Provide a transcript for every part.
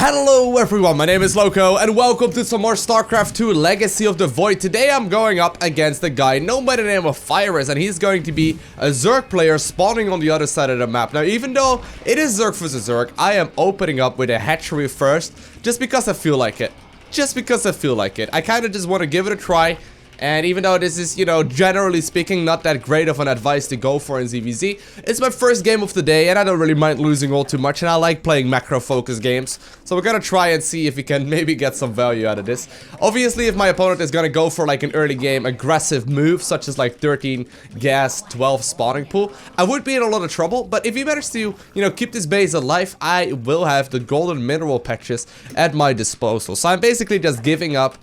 Hello everyone, my name is Loco and welcome to some more StarCraft 2 Legacy of the Void. Today I'm going up against a guy known by the name of Virus, and he's going to be a Zerg player spawning on the other side of the map. Now, even though it is Zerg versus Zerg, I am opening up with a hatchery first just because I feel like it. I kind of just want to give it a try. And even though this is, you know, generally speaking, not that great of an advice to go for in ZVZ, it's my first game of the day and I don't really mind losing all too much, and I like playing macro-focused games. So we're gonna try and see if we can maybe get some value out of this. Obviously, if my opponent is gonna go for like an early game aggressive move, such as like 13 gas, 12 spawning pool, I would be in a lot of trouble. But if he manages to, you know, keep this base alive, I will have the golden mineral patches at my disposal. So I'm basically just giving up,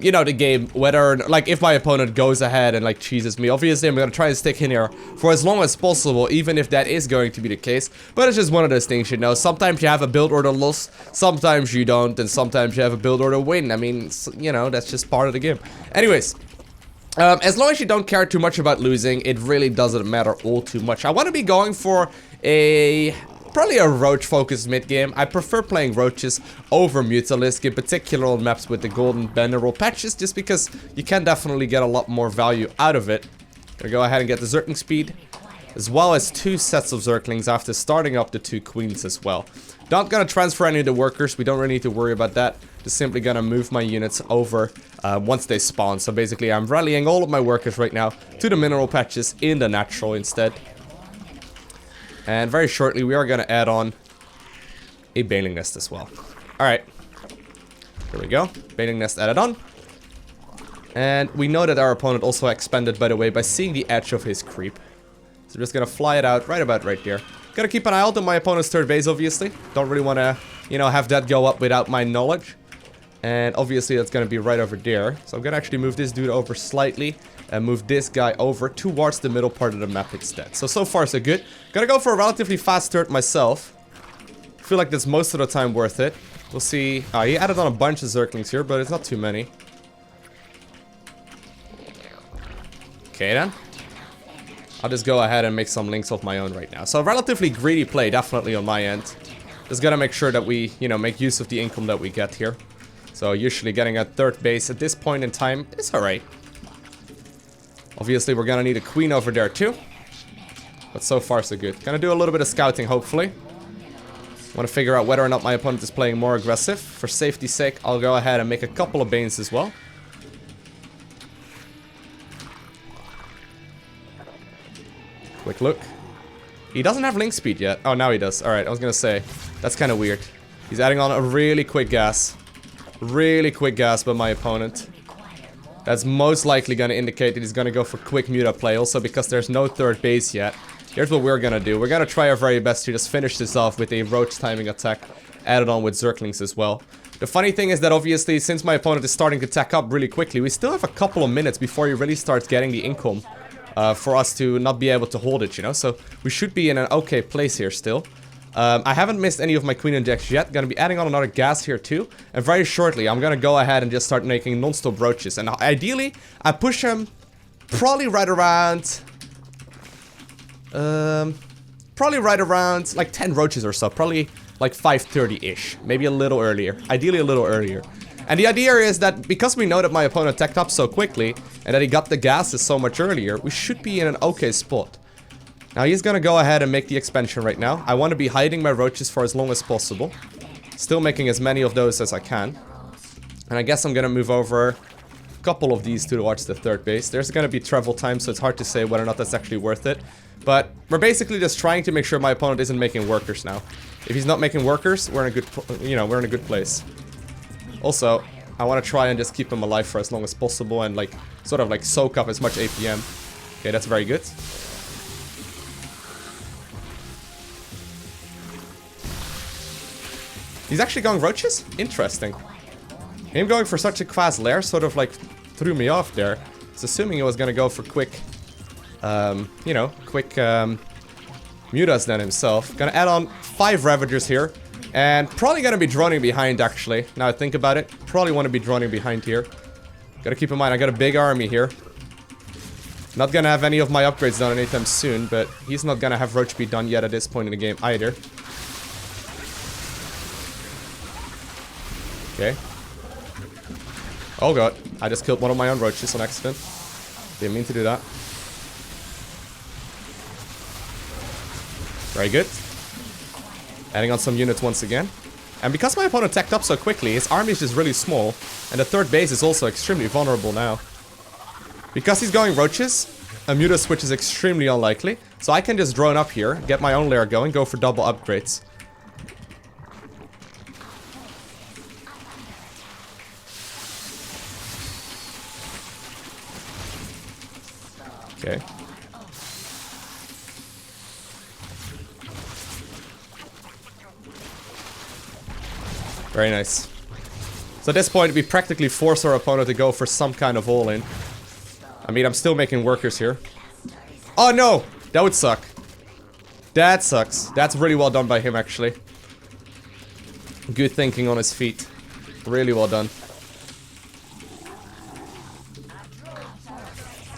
you know, the game, whether like if my opponent goes ahead and like cheeses me. Obviously I'm gonna try and stick in here for as long as possible, even if that is going to be the case. But it's just one of those things, you know, sometimes you have a build order loss, sometimes you don't, and sometimes you have a build order win. I mean, you know, that's just part of the game. Anyways, as long as you don't care too much about losing, it really doesn't matter all too much. I want to be going for probably a Roach focused mid game. I prefer playing Roaches over Mutalisk, in particular on maps with the golden mineral patches, just because you can definitely get a lot more value out of it. Gonna go ahead and get the Zergling speed, as well as 2 sets of Zerglings after starting up the 2 queens as well. Not gonna transfer any of the workers, we don't really need to worry about that. Just simply gonna move my units over once they spawn. So basically I'm rallying all of my workers right now to the mineral patches in the natural instead. And very shortly, we are going to add on a Baneling Nest as well. Alright. Here we go. Baneling Nest added on. And we know that our opponent also expanded, by the way, by seeing the edge of his creep. So we're just going to fly it out right about right there. Gotta keep an eye out on my opponent's third base, obviously. Don't really want to, you know, have that go up without my knowledge. And obviously, that's going to be right over there. So I'm going to actually move this dude over slightly and move this guy over towards the middle part of the map instead. So far so good. Gonna go for a relatively fast turret myself. Feel like that's most of the time worth it. We'll see. He added on a bunch of Zerglings here, but it's not too many. Okay then. I'll just go ahead and make some links of my own right now. So relatively greedy play, definitely on my end. Just gotta make sure that we, you know, make use of the income that we get here. So usually getting a third base at this point in time is alright. Obviously, we're gonna need a queen over there too. But so far, so good. Gonna do a little bit of scouting, hopefully. Want to figure out whether or not my opponent is playing more aggressive. For safety's sake, I'll go ahead and make a couple of Banes as well. Quick look. He doesn't have link speed yet. Oh, now he does. Alright, I was gonna say. That's kind of weird. He's adding on a really quick gas. Really quick gas by my opponent. That's most likely going to indicate that he's going to go for quick muta play, also because there's no third base yet. Here's what we're going to do. We're going to try our very best to just finish this off with a Roach timing attack, added on with Zerglings as well. The funny thing is that obviously, since my opponent is starting to tack up really quickly, we still have a couple of minutes before he really starts getting the income for us to not be able to hold it, you know? So we should be in an okay place here still. I haven't missed any of my queen injects yet. Gonna be adding on another gas here too. And very shortly, I'm gonna go ahead and just start making non-stop Roaches. And ideally, I push him probably right around... like 10 Roaches or so. Probably like 5:30-ish. Maybe a little earlier. Ideally a little earlier. And the idea is that because we know that my opponent teched up so quickly, and that he got the gases so much earlier, we should be in an okay spot. Now he's gonna go ahead and make the expansion right now. I want to be hiding my Roaches for as long as possible. Still making as many of those as I can. And I guess I'm gonna move over a couple of these towards the third base. There's gonna be travel time, so it's hard to say whether or not that's actually worth it. But we're basically just trying to make sure my opponent isn't making workers now. If he's not making workers, we're in a good, you know, we're in a good place. Also, I want to try and just keep him alive for as long as possible and like sort of like soak up as much APM. Okay, that's very good. He's actually going Roaches? Interesting. Him going for such a fast lair sort of like threw me off there. I was assuming he was gonna go for quick, you know, quick mutas then himself. Gonna add on 5 Ravagers here. And probably gonna be droning behind actually. Now I think about it. Probably want to be droning behind here. Gotta keep in mind I got a big army here. Not gonna have any of my upgrades done anytime soon, but he's not gonna have Roach be done yet at this point in the game either. Okay. Oh god, I just killed one of my own roaches on accident. Didn't mean to do that. Very good. Adding on some units once again. And because my opponent teched up so quickly, his army is just really small. And the third base is also extremely vulnerable now. Because he's going roaches, a Muta switch is extremely unlikely. So I can just drone up here, get my own lair going, go for double upgrades. Okay. Very nice. So at this point, we practically force our opponent to go for some kind of all-in. I mean, I'm still making workers here. Oh no! That would suck. That sucks. That's really well done by him, actually. Good thinking on his feet. Really well done.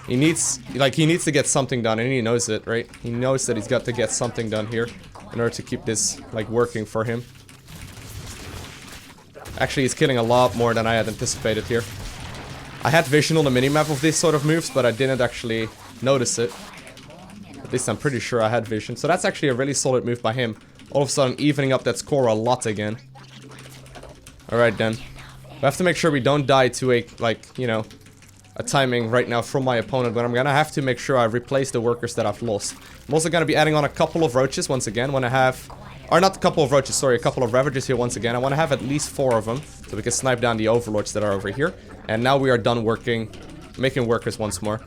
He needs to get something done, and he knows it, right? He knows that he's got to get something done here in order to keep this, like, working for him. Actually, he's killing a lot more than I had anticipated here. I had vision on the minimap of these sort of moves, but I didn't actually notice it. At least I'm pretty sure I had vision. So that's actually a really solid move by him. All of a sudden, evening up that score a lot again. Alright then. We have to make sure we don't die to a, like, you know, a timing right now from my opponent, but I'm gonna have to make sure I replace the workers that I've lost. I'm also gonna be adding on a couple of roaches once again when I have... Or not a couple of roaches, sorry, a couple of ravagers here once again. I want to have at least 4 of them, so we can snipe down the overlords that are over here. And now we are done working, making workers once more.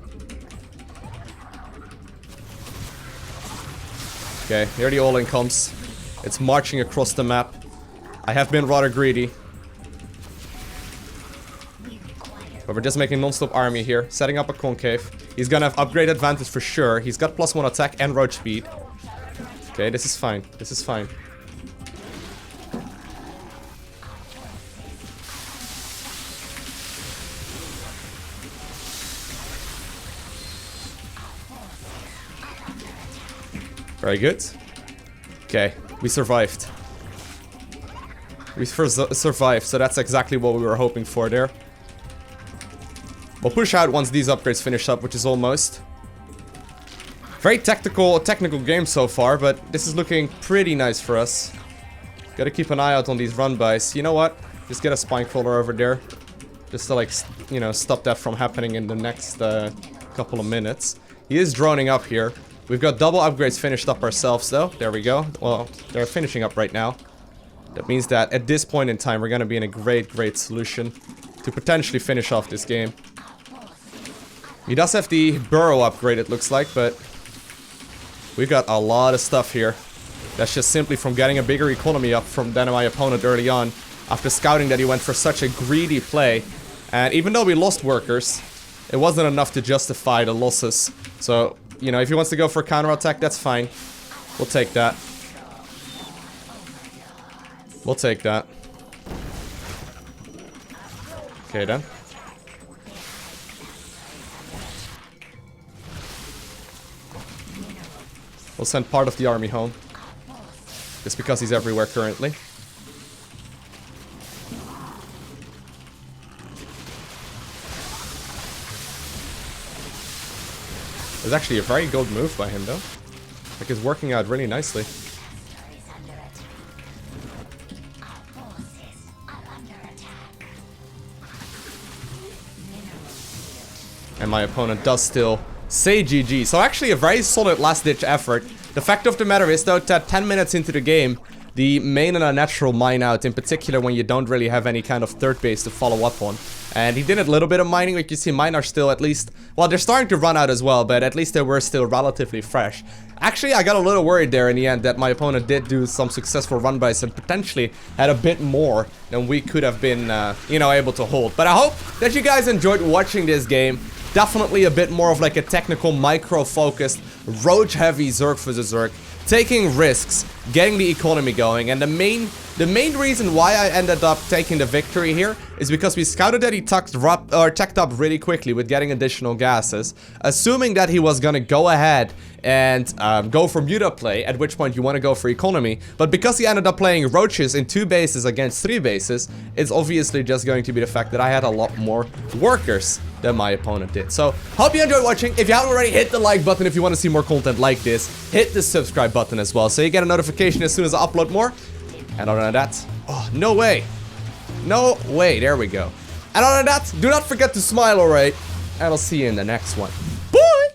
Okay, here the all-in comes. It's marching across the map. I have been rather greedy. But we're just making non-stop army here, setting up a concave. He's gonna have upgrade advantage for sure. He's got +1 attack and roach speed. Okay, this is fine. This is fine. Very good. Okay, we survived. We survived, so that's exactly what we were hoping for there. We'll push out once these upgrades finish up, which is almost. Very technical game so far, but this is looking pretty nice for us. Gotta keep an eye out on these run-bys. You know what? Just get a spine crawler over there. Just to, like, you know, stop that from happening in the next couple of minutes. He is droning up here. We've got double upgrades finished up ourselves, though. There we go. Well, they're finishing up right now. That means that at this point in time, we're gonna be in a great solution to potentially finish off this game. He does have the burrow upgrade, it looks like, but... we've got a lot of stuff here. That's just simply from getting a bigger economy up from than my opponent early on. After scouting that he went for such a greedy play. And even though we lost workers, it wasn't enough to justify the losses. So, you know, if he wants to go for a counterattack, that's fine. We'll take that. We'll take that. Okay then. We'll send part of the army home. Just because he's everywhere currently. It's actually a very good move by him, though. Like, it's working out really nicely. And my opponent does still say GG. So actually a very solid last-ditch effort. The fact of the matter is, though, that 10 minutes into the game, the main and unnatural mine out, in particular when you don't really have any kind of third base to follow up on. And he did a little bit of mining, like you see mine are still at least, well, they're starting to run out as well, but at least they were still relatively fresh. Actually, I got a little worried there in the end that my opponent did do some successful run-bys and potentially had a bit more than we could have been, you know, able to hold. But I hope that you guys enjoyed watching this game. Definitely a bit more of like a technical, micro-focused, roach-heavy Zerg vs Zerg. Taking risks, getting the economy going, and the main reason why I ended up taking the victory here is because we scouted that he teched up really quickly with getting additional gases, assuming that he was gonna go ahead and go for muta play, at which point you want to go for economy. But because he ended up playing roaches in 2 bases against 3 bases, it's obviously just going to be the fact that I had a lot more workers than my opponent did. So, hope you enjoyed watching. If you haven't already, hit the like button if you want to see more content like this. Hit the subscribe button as well, so you get a notification as soon as I upload more. And other than that, oh, no way. No way, there we go. And other than that, do not forget to smile, alright? And I'll see you in the next one.